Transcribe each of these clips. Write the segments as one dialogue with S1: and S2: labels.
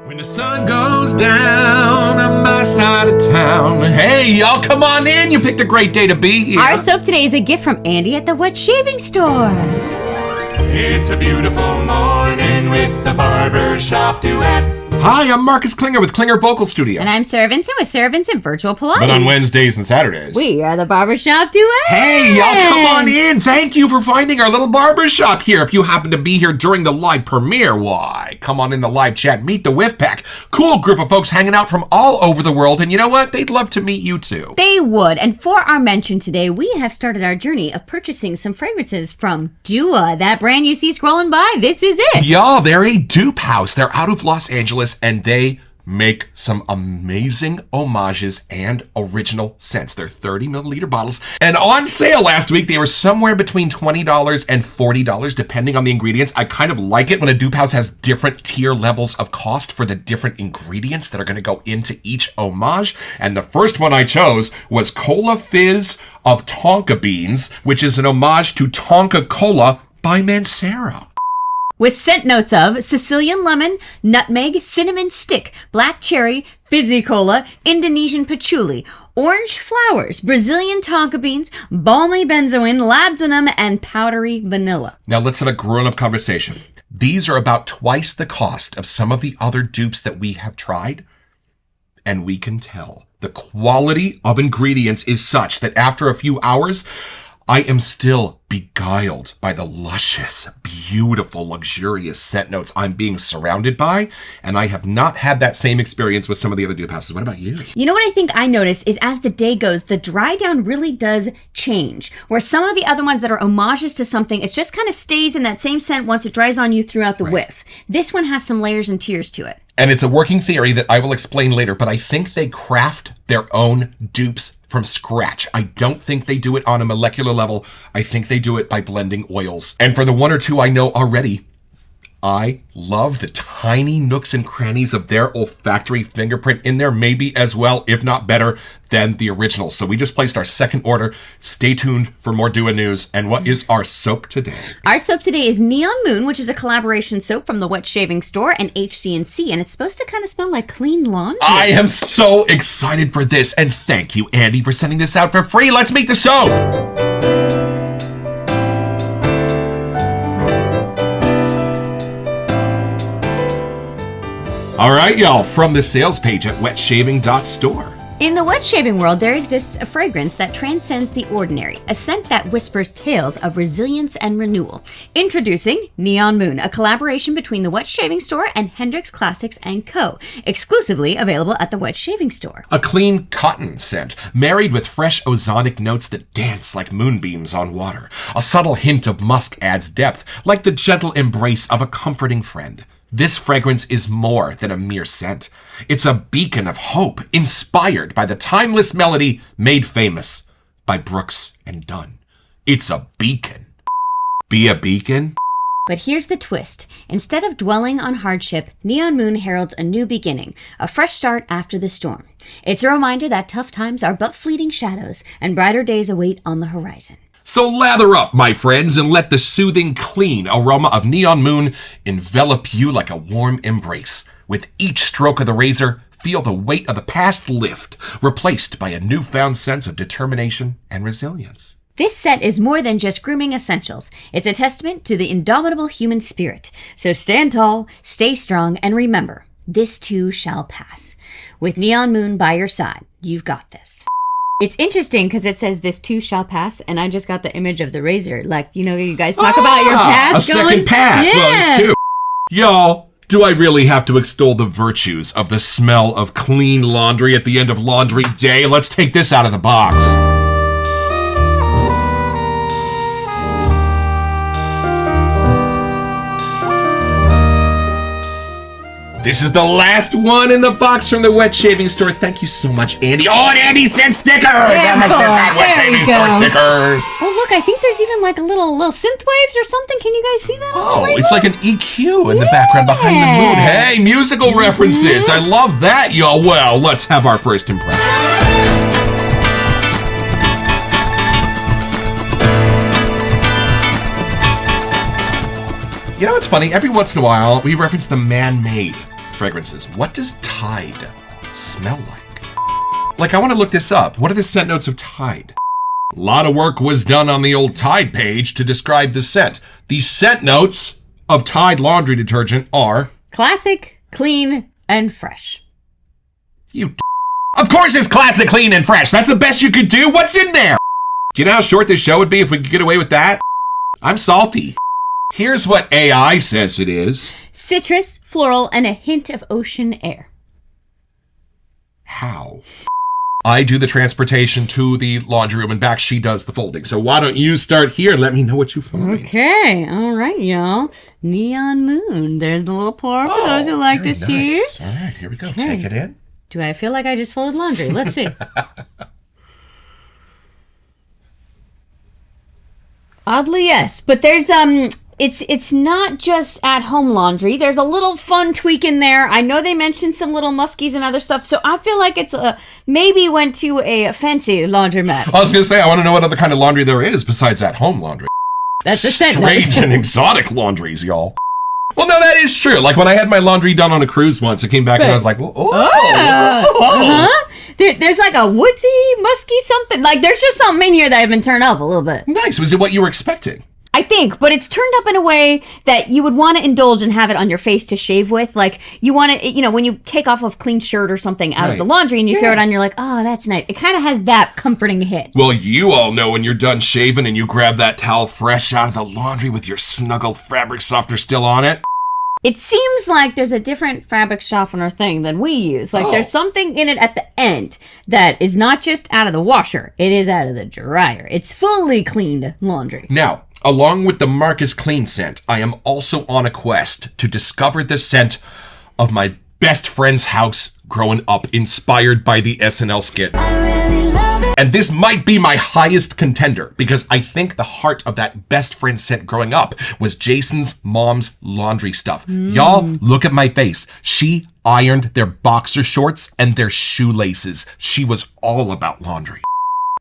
S1: When the sun goes down on my side of town. Hey, y'all, come on in. You picked a great day to be here.
S2: Our soap today is a gift from Andy at the Wet Shaving Store.
S3: It's a beautiful morning with the Barbershop Duet.
S1: Hi, I'm Marcus Klinger with Klinger Vocal Studio.
S2: And I'm Sarah Vincent with Sarah Vincent Virtual Pilates.
S1: But on Wednesdays and Saturdays.
S2: We are the Barbershop Duet.
S1: Hey, y'all, come on in. Thank you for finding our little barbershop here. If you happen to be here during the live premiere, why, come on in the live chat. Meet the Whiff Pack. Cool group of folks hanging out from all over the world. And you know what? They'd love to meet you too.
S2: They would. And for our mention today, we have started our journey of purchasing some fragrances from Dua. That brand you see scrolling by, this is it.
S1: Y'all, they're a dupe house. They're out of Los Angeles and they make some amazing homages and original scents. They're 30 milliliter bottles. And on sale last week, they were somewhere between $20 and $40, depending on the ingredients. I kind of like it when a dupe house has different tier levels of cost for the different ingredients that are going to go into each homage. And the first one I chose was Cola Fizz of Tonka Beans, which is an homage to Tonka Cola by Mancera.
S2: With scent notes of Sicilian lemon, nutmeg, cinnamon stick, black cherry, fizzy cola, Indonesian patchouli, orange flowers, Brazilian tonka beans, balmy benzoin, labdanum, and powdery vanilla.
S1: Now let's have a grown-up conversation. These are about twice the cost of some of the other dupes that we have tried, and we can tell. The quality of ingredients is such that after a few hours, I am still beguiled by the luscious, beautiful, luxurious scent notes I'm being surrounded by, and I have not had that same experience with some of the other dupe houses. What about you?
S2: You know what I think I notice is as the day goes, the dry down really does change. Where some of the other ones that are homages to something, it just kind of stays in that same scent once it dries on you throughout the whiff. This one has some layers and tiers to it.
S1: And it's a working theory that I will explain later, but I think they craft their own dupes from scratch. I don't think they do it on a molecular level. I think they do it by blending oils. And for the one or two I know already, I love the tiny nooks and crannies of their olfactory fingerprint in there, maybe as well, if not better, than the original. So we just placed our second order. Stay tuned for more Dua news. And what is our soap today?
S2: Our soap today is Neon Moon, which is a collaboration soap from the Wet Shaving Store and HC&C, and it's supposed to kind of smell like clean laundry.
S1: I am so excited for this, and thank you, Andy, for sending this out for free. Let's meet the soap. All right, y'all, from the sales page at wetshaving.store.
S2: In the wet shaving world, there exists a fragrance that transcends the ordinary, a scent that whispers tales of resilience and renewal. Introducing Neon Moon, a collaboration between the Wet Shaving Store and Hendrix Classics & Co., exclusively available at the Wet Shaving Store.
S1: A clean cotton scent, married with fresh ozonic notes that dance like moonbeams on water. A subtle hint of musk adds depth, like the gentle embrace of a comforting friend. This fragrance is more than a mere scent. It's a beacon of hope, inspired by the timeless melody made famous by Brooks and Dunn. It's a beacon. Be a beacon?
S2: But here's the twist. Instead of dwelling on hardship, Neon Moon heralds a new beginning, a fresh start after the storm. It's a reminder that tough times are but fleeting shadows, and brighter days await on the horizon.
S1: So lather up, my friends, and let the soothing, clean aroma of Neon Moon envelop you like a warm embrace. With each stroke of the razor, feel the weight of the past lift, replaced by a newfound sense of determination and resilience.
S2: This set is more than just grooming essentials. It's a testament to the indomitable human spirit. So stand tall, stay strong, and remember, this too shall pass. With Neon Moon by your side, you've got this. It's interesting because it says this too shall pass, and I just got the image of the razor. Like, you know, you guys talk about your past
S1: a
S2: going.
S1: second pass.
S2: Yeah.
S1: Well, it's two. Y'all, do I really have to extol the virtues of the smell of clean laundry at the end of laundry day? Let's take this out of the box. This is the last one in the box from the Wet Shaving Store. Thank you so much, Andy. Oh, and Andy sent stickers!
S2: Yeah,
S1: Wet Shaving Store stickers.
S2: Oh, look, I think there's even like a little synth waves or something. Can you guys see that?
S1: Oh, it's like an EQ in the background behind the moon. Hey, musical references. I love that, y'all. Well, let's have our first impression. You know what's funny? Every once in a while, we reference the man-made fragrances. What does Tide smell like? Like, I want to look this up. What are the scent notes of Tide? A lot of work was done on the old Tide page to describe the scent. The scent notes of Tide laundry detergent are...
S2: classic, clean, and fresh.
S1: Of course it's classic, clean, and fresh. That's the best you could do. What's in there? Do you know how short this show would be if we could get away with that? I'm salty. Here's what AI says it is.
S2: Citrus, floral, and a hint of ocean air.
S1: How? I do the transportation to the laundry room and back. She does the folding. So why don't you start here and let me know what you find.
S2: Okay. All right, y'all. Neon moon. There's the little pour for those who like to see.
S1: Nice. All right, here we go.
S2: Okay.
S1: Take it in.
S2: Do I feel like I just folded laundry? Let's see. Oddly, yes. But there's it's not just at home laundry. There's a little fun tweak in there. I know they mentioned some little muskies and other stuff, so I feel like it's maybe went to a fancy laundromat.
S1: I was gonna say I want to know what other kind of laundry there is besides at home laundry.
S2: That's a scent note.
S1: Strange and exotic laundries, y'all. Well, no, that is true. Like when I had my laundry done on a cruise once, it came back and I was like,
S2: There's like a woodsy, musky something. Like there's just something in here that I've been turned up a little bit.
S1: Nice. Was it what you were expecting?
S2: I think, but it's turned up in a way that you would want to indulge and have it on your face to shave with. Like, you want to, when you take off a clean shirt or something out of the laundry and you throw it on, you're like, oh, that's nice. It kind of has that comforting hit.
S1: Well, you all know when you're done shaving and you grab that towel fresh out of the laundry with your snuggle fabric softener still on it.
S2: It seems like there's a different fabric softener thing than we use. Like, there's something in it at the end that is not just out of the washer. It is out of the dryer. It's fully cleaned laundry.
S1: Now, along with the Marcus Clean scent, I am also on a quest to discover the scent of my best friend's house growing up, inspired by the SNL skit. And this might be my highest contender because I think the heart of that best friend scent growing up was Jason's mom's laundry stuff. Y'all, look at my face. She ironed their boxer shorts and their shoelaces. She was all about laundry.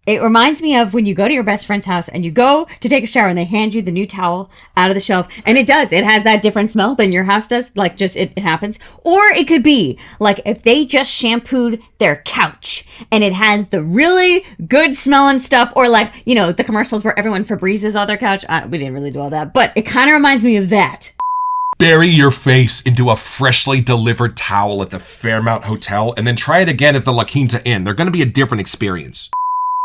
S2: It reminds me of when you go to your best friend's house and you go to take a shower and they hand you the new towel out of the shelf. And it does. It has that different smell than your house does. Like, just it happens. Or it could be like if they just shampooed their couch and it has the really good smelling stuff. Or like, the commercials where everyone Febrezes on their couch. We didn't really do all that. But it kind of reminds me of that.
S1: Bury your face into a freshly delivered towel at the Fairmount Hotel and then try it again at the La Quinta Inn. They're going to be a different experience.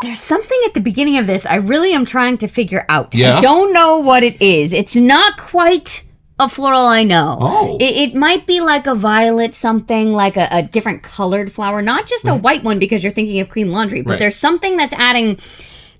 S2: There's something at the beginning of this I really am trying to figure out.
S1: Yeah?
S2: I don't know what it is. It's not quite a floral, I know.
S1: Oh.
S2: It might be like a violet something, like a different colored flower. Not just a white one because you're thinking of clean laundry, but there's something that's adding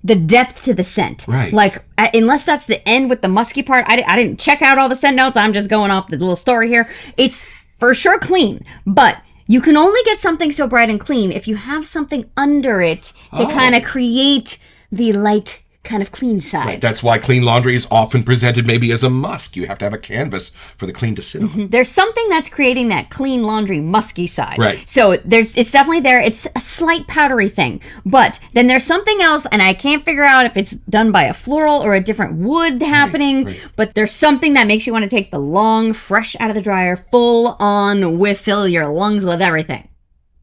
S2: the depth to the scent.
S1: Right.
S2: Like, unless that's the end with the musky part. I didn't check out all the scent notes. I'm just going off the little story here. It's for sure clean, but... you can only get something so bright and clean if you have something under it to kind of create the light kind of clean side.
S1: Right. That's why clean laundry is often presented maybe as a musk. You have to have a canvas for the clean to sit on.
S2: There's something that's creating that clean laundry musky side.
S1: Right.
S2: So it's definitely there. It's a slight powdery thing. But then there's something else, and I can't figure out if it's done by a floral or a different wood happening. Right. But there's something that makes you want to take the long, fresh out of the dryer, full on fill your lungs with everything.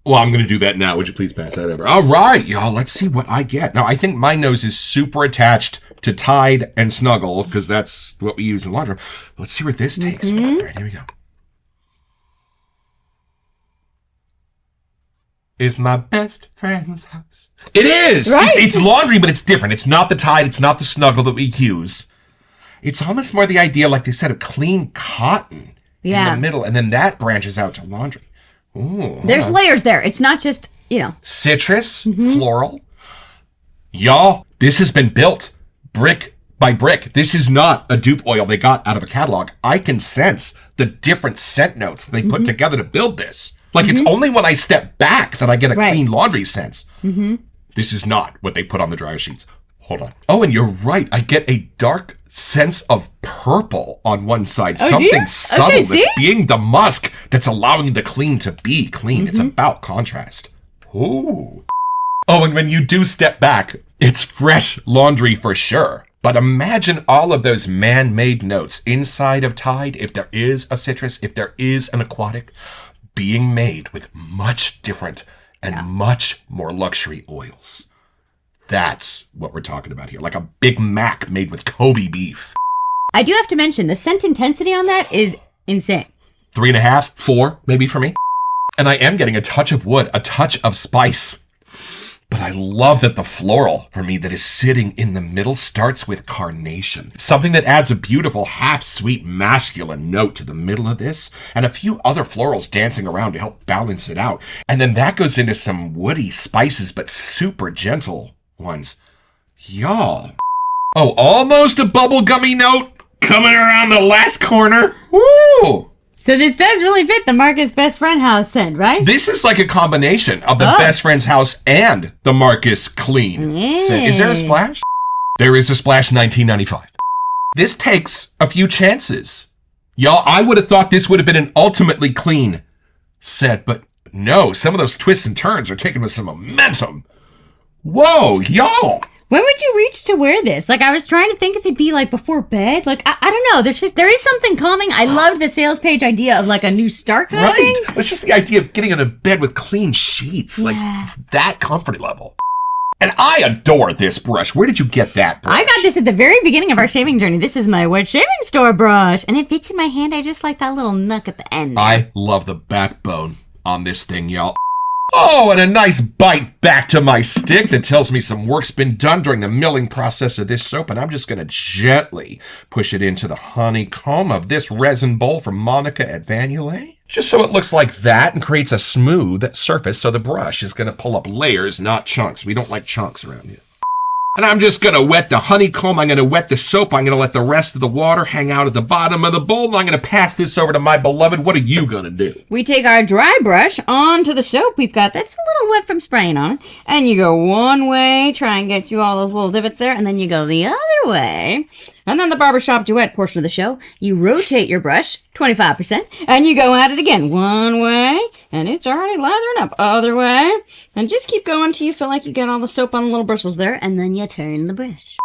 S1: Well, I'm going to do that now. Would you please pass that over? All right, y'all. Let's see what I get. Now, I think my nose is super attached to Tide and Snuggle because that's what we use in the laundry room. Let's see where this takes me. All right, here we go. Is my best friend's house. It is!
S2: Right.
S1: It's laundry, but it's different. It's not the Tide. It's not the Snuggle that we use. It's almost more the idea, like they said, of clean cotton in the middle, and then that branches out to laundry. Ooh,
S2: there's layers there. It's not just,
S1: citrus, floral. Y'all, this has been built brick by brick. This is not a dupe oil they got out of a catalog. I can sense the different scent notes they put together to build this. Like, it's only when I step back that I get a clean laundry sense. This is not what they put on the dryer sheets. Hold on. Oh, and you're right. I get a dark sense of purple on one side. Something subtle that's being the musk that's allowing the clean to be clean. It's about contrast. Ooh. Oh, and when you do step back, it's fresh laundry for sure. But imagine all of those man-made notes inside of Tide, if there is a citrus, if there is an aquatic. being made with much different and much more luxury oils. That's what we're talking about here. Like a Big Mac made with Kobe beef.
S2: I do have to mention, the scent intensity on that is insane.
S1: 3.5, 4, maybe for me. And I am getting a touch of wood, a touch of spice. But I love that the floral, for me, that is sitting in the middle starts with carnation. Something that adds a beautiful half-sweet masculine note to the middle of this, and a few other florals dancing around to help balance it out. And then that goes into some woody spices, but super gentle ones. Y'all. Oh, almost a bubblegummy note coming around the last corner. Woo!
S2: So this does really fit the Marcus Best Friend House scent, right?
S1: This is like a combination of the Best Friend's House and the Marcus Clean scent. Is there a splash? There is a splash, 1995. This takes a few chances. Y'all, I would have thought this would have been an ultimately clean scent, but no, some of those twists and turns are taken with some momentum. Whoa, y'all!
S2: When would you reach to wear this? Like, I was trying to think if it'd be like before bed. Like, I don't know. There is something calming. I loved the sales page idea of like a new start kind of thing.
S1: It's just the idea of getting into bed with clean sheets. Like, it's that comfort level. And I adore this brush. Where did you get that brush?
S2: I got this at the very beginning of our shaving journey. This is my Wet Shaving Store brush. And it fits in my hand. I just like that little nook at the end.
S1: I love the backbone on this thing, y'all. Oh, and a nice bite back to my stick that tells me some work's been done during the milling process of this soap, and I'm just going to gently push it into the honeycomb of this resin bowl from Monica at Vanulay. Just so it looks like that and creates a smooth surface, so the brush is going to pull up layers, not chunks. We don't like chunks around here. And I'm just going to wet the honeycomb. I'm going to wet the soap. I'm going to let the rest of the water hang out at the bottom of the bowl. And I'm going to pass this over to my beloved. What are you going to do?
S2: We take our dry brush onto the soap we've got. That's a little wet from spraying on it. And you go one way, try and get through all those little divots there. And then you go the other way. And then the Barbershop Duet portion of the show, you rotate your brush 25%, and you go at it again one way, and it's already lathering up. Other way, and just keep going until you feel like you get all the soap on the little bristles there, and then you turn the brush.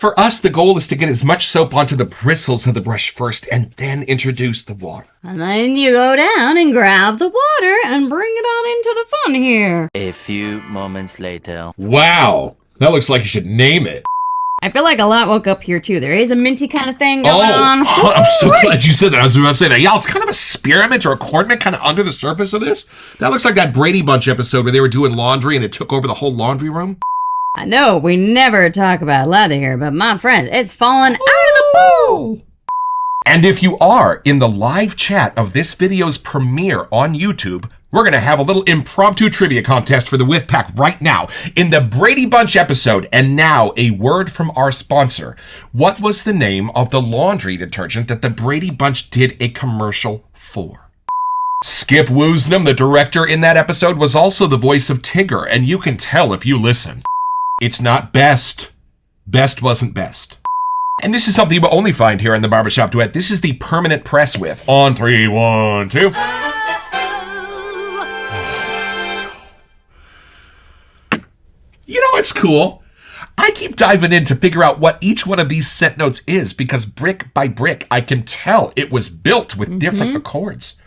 S1: For us, the goal is to get as much soap onto the bristles of the brush first, and then introduce the water.
S2: And then you go down and grab the water and bring it on into the fun here.
S4: A few moments later.
S1: Wow, that looks like you should name it.
S2: I feel like a lot woke up here, too. There is a minty kind of thing going on.
S1: Oh, I'm so glad you said that. I was about to say that. Y'all, it's kind of a spearmint or a cornment kind of under the surface of this. That looks like that Brady Bunch episode where they were doing laundry and it took over the whole laundry room.
S2: I know we never talk about leather here, but my friends, it's falling out of the bowl.
S1: And if you are in the live chat of this video's premiere on YouTube, we're going to have a little impromptu trivia contest for the Whiff Pack right now. In the Brady Bunch episode, and now a word from our sponsor. What was the name of the laundry detergent that the Brady Bunch did a commercial for? Skip Woosnam, the director in that episode, was also the voice of Tigger, and you can tell if you listen. It's not best. Best wasn't best. And this is something you will only find here in the Barbershop Duet. This is the permanent press whiff. On 3, 1, 2. You know what's cool? I keep diving in to figure out what each one of these scent notes is because brick by brick, I can tell it was built with different accords.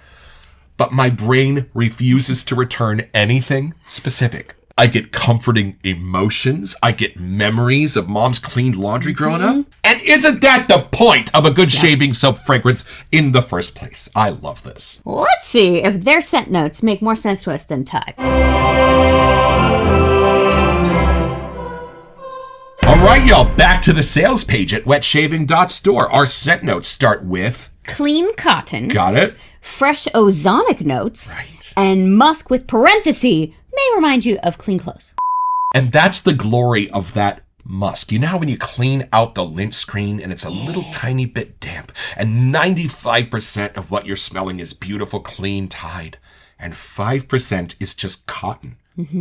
S1: But my brain refuses to return anything specific. I get comforting emotions. I get memories of mom's cleaned laundry growing up. And isn't that the point of a good shaving soap fragrance in the first place? I love this.
S2: Let's see if their scent notes make more sense to us than Tide.
S1: All right, y'all, back to the sales page at wetshaving.store. Our scent notes start with...
S2: Clean cotton.
S1: Got it.
S2: Fresh ozonic notes.
S1: Right.
S2: And musk with parenthesis may remind you of clean clothes.
S1: And that's the glory of that musk. You know how when you clean out the lint screen and it's a little tiny bit damp and 95% of what you're smelling is beautiful, clean Tide and 5% is just cotton.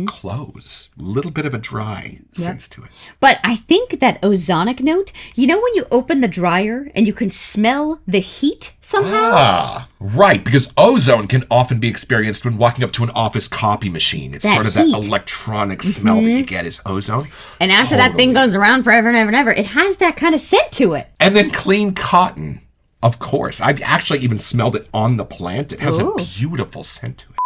S1: Clothes. A little bit of a dry sense to it.
S2: But I think that ozonic note, you know when you open the dryer and you can smell the heat somehow?
S1: Ah, right, because ozone can often be experienced when walking up to an office copy machine. It's
S2: That
S1: sort of
S2: heat.
S1: that electronic smell that you get is ozone.
S2: And after that thing goes around forever and ever and ever, it has that kind of scent to it.
S1: And then clean cotton Of course. I've actually even smelled it on the plant. It has
S2: Ooh.
S1: a beautiful scent to it.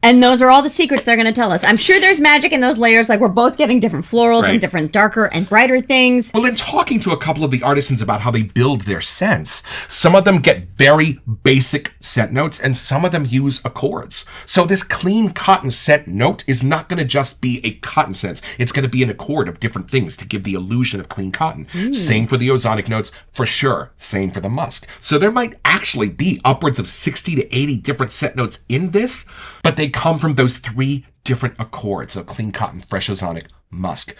S2: And those are all the secrets they're going to tell us. I'm sure there's magic in those layers. Like, we're both getting different florals
S1: Right.
S2: and different darker and brighter things.
S1: Well, in talking to a couple of the artisans about how they build their scents, some of them get very basic scent notes and some of them use accords. So this clean cotton scent note is not going to just be a cotton scent. It's going to be an accord of different things to give the illusion of clean cotton. Same for the ozonic notes, for sure. Same for the musk. So there might actually be upwards of 60 to 80 different scent notes in this, but they come from those 3 different accords of clean cotton, fresh ozonic, musk.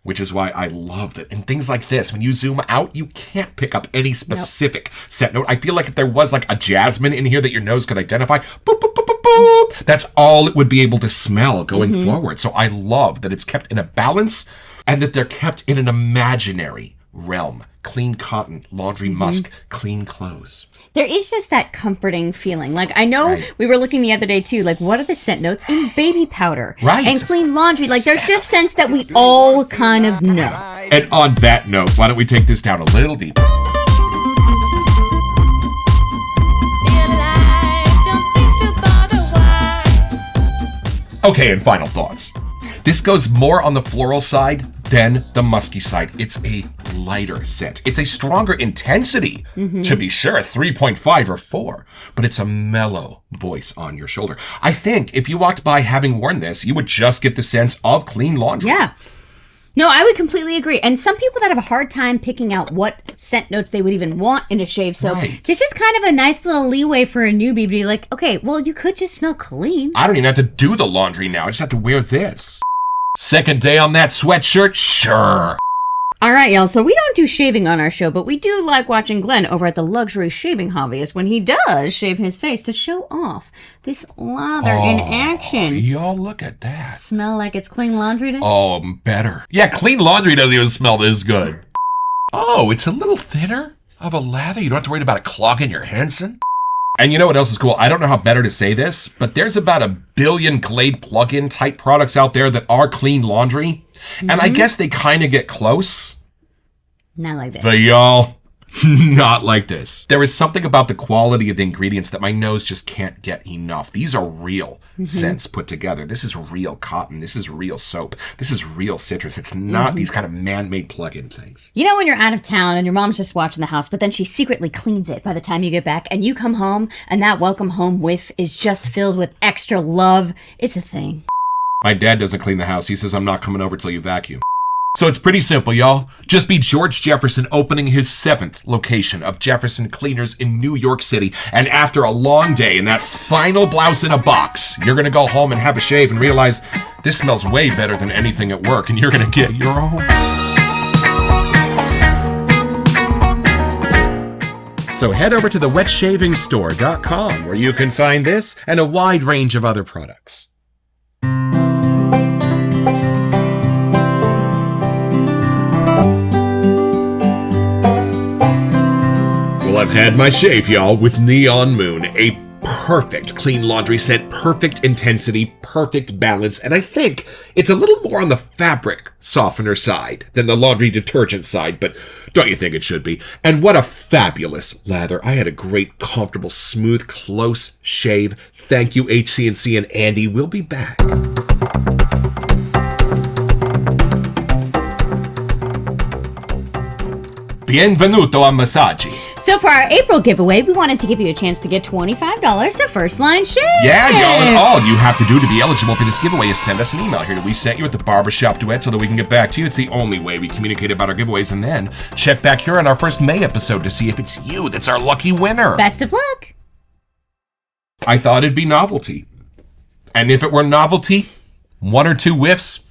S1: Which is why I love that. And things like this, when you zoom out, you can't pick up any specific scent note. I feel like if there was like a jasmine in here that your nose could identify, boop, boop, boop, boop, boop, that's all it would be able to smell going forward. So I love that it's kept in a balance and that they're kept in an imaginary realm. Clean cotton, laundry musk, clean clothes.
S2: There is just that comforting feeling. Like, I know we were looking the other day, too. Like, what are the scent notes in baby powder?
S1: Right.
S2: And clean laundry. Like, there's just scents that we all kind of know.
S1: And on that note, why don't we take this down a little deeper? Okay, and final thoughts. This goes more on the floral side than the musky side. It's a lighter scent. It's a stronger intensity, to be sure, 3.5 or 4, but it's a mellow voice on your shoulder. I think if you walked by having worn this, you would just get the sense of clean laundry.
S2: Yeah. No, I would completely agree. And some people that have a hard time picking out what scent notes they would even want in a shave. So this is kind of a nice little leeway for a newbie to be like, okay, well, you could just smell clean.
S1: I don't even have to do the laundry now. I just have to wear this. Second day on that sweatshirt? Sure.
S2: All right, y'all. So we don't do shaving on our show, but we do like watching Glenn over at the Luxury Shaving Hobbyist when he does shave his face to show off this lather in action.
S1: Y'all look at that.
S2: Smell like it's clean laundry day?
S1: Oh, better. Yeah, clean laundry doesn't even smell this good. Oh, it's a little thinner of a lather. You don't have to worry about it clogging your Henson. And you know what else is cool? I don't know how better to say this, but there's about 1 billion Glade plug-in type products out there that are clean laundry. And I guess they kind of get close.
S2: Not like this.
S1: But y'all, not like this. There is something about the quality of the ingredients that my nose just can't get enough. These are real scents put together. This is real cotton. This is real soap. This is real citrus. It's not these kind of man-made plug-in things.
S2: You know when you're out of town and your mom's just watching the house, but then she secretly cleans it by the time you get back, and you come home and that welcome home whiff is just filled with extra love? It's a thing.
S1: My dad doesn't clean the house. He says, I'm not coming over till you vacuum. So it's pretty simple, y'all. Just be George Jefferson opening his 7th location of Jefferson Cleaners in New York City. And after a long day in that final blouse in a box, you're going to go home and have a shave and realize this smells way better than anything at work, and you're going to get your own. So head over to the wetshaving.store.com where you can find this and a wide range of other products. Well, I've had my shave, y'all, with Neon Moon, a perfect clean laundry scent, perfect intensity, perfect balance, and I think it's a little more on the fabric softener side than the laundry detergent side, but don't you think it should be? And what a fabulous lather. I had a great, comfortable, smooth, close shave. Thank you, HC&C and Andy. We'll be back. Benvenuto a Massaggi.
S2: So for our April giveaway, we wanted to give you a chance to get $25 to First Line Shave.
S1: Yeah, y'all, and all you have to do to be eligible for this giveaway is send us an email here that we sent you at the Barbershop Duet so that we can get back to you. It's the only way we communicate about our giveaways, and then check back here on our first May episode to see if it's you that's our lucky winner.
S2: Best of luck.
S1: I thought it'd be novelty. And if it were novelty, 1 or 2 whiffs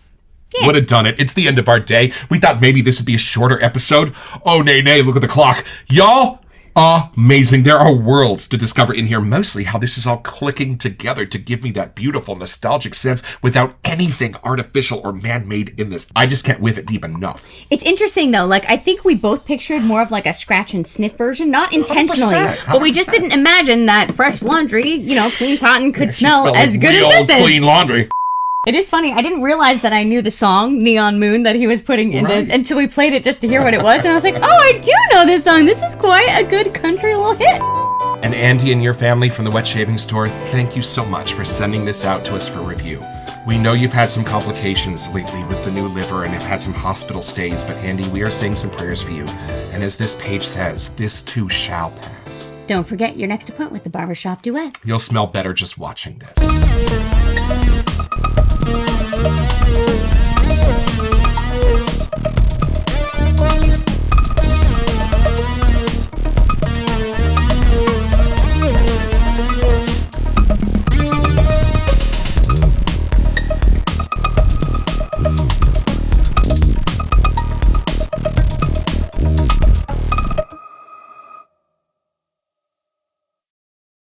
S1: would have done it. It's the end of our day. We thought maybe this would be a shorter episode. Oh, nay, look at the clock. Y'all, amazing. There are worlds to discover in here, mostly how this is all clicking together to give me that beautiful nostalgic sense without anything artificial or man-made in this. I just can't whiff it deep enough.
S2: It's interesting, though. Like, I think we both pictured more of like a scratch and sniff version, not intentionally,
S1: 100%.
S2: but we just didn't imagine that fresh laundry, clean cotton could smell
S1: Smell
S2: as
S1: like
S2: good
S1: real
S2: as this is.
S1: clean laundry.
S2: It is funny. I didn't realize that I knew the song Neon Moon that he was putting in until we played it just to hear what it was. And I was like, oh, I do know this song. This is quite a good country little hit.
S1: And Andy and your family from the Wet Shaving Store, thank you so much for sending this out to us for review. We know you've had some complications lately with the new liver and have had some hospital stays, but Andy, we are saying some prayers for you. And as this page says, this too shall pass.
S2: Don't forget your next appointment with the Barbershop Duet.
S1: You'll smell better just watching this.